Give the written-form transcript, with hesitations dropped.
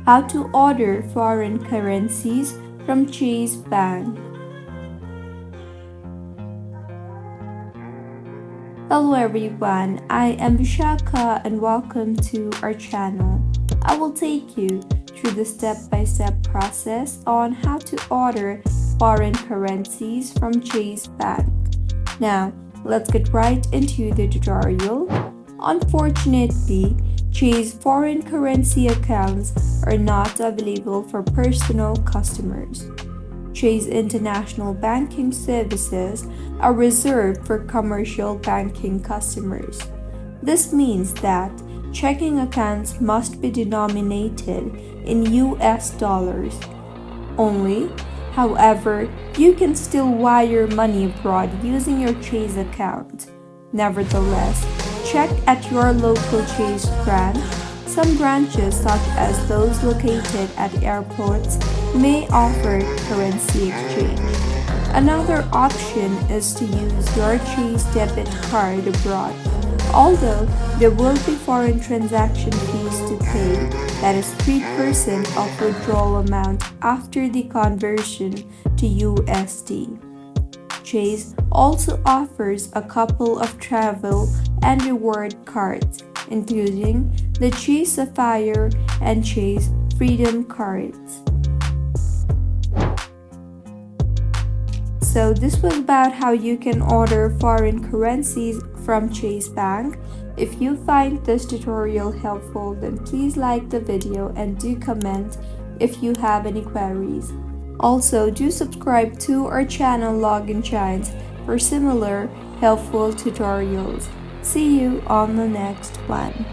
how to order foreign currencies from Chase Bank. Hello everyone, I am Vishaka and welcome to our channel. I will take you through the step-by-step process on how to order foreign currencies from Chase Bank. Now, let's get right into the tutorial. Unfortunately, Chase foreign currency accounts are not available for personal customers. Chase International Banking Services are reserved for commercial banking customers. This means that checking accounts must be denominated in US dollars only. However, you can still wire money abroad using your Chase account. Nevertheless, check at your local Chase branch. Some branches, such as those located at airports, may offer currency exchange. Another option is to use your Chase debit card abroad. Although there will be foreign transaction fees to pay, that is 3% of withdrawal amount after the conversion to USD. Chase also offers a couple of travel and reward cards, including the Chase Sapphire and Chase Freedom cards. So this was about how you can order foreign currencies from Chase Bank. If you find this tutorial helpful, then please like the video and do comment if you have any queries. Also, do subscribe to our channel Login Giants for similar helpful tutorials. See you on the next one.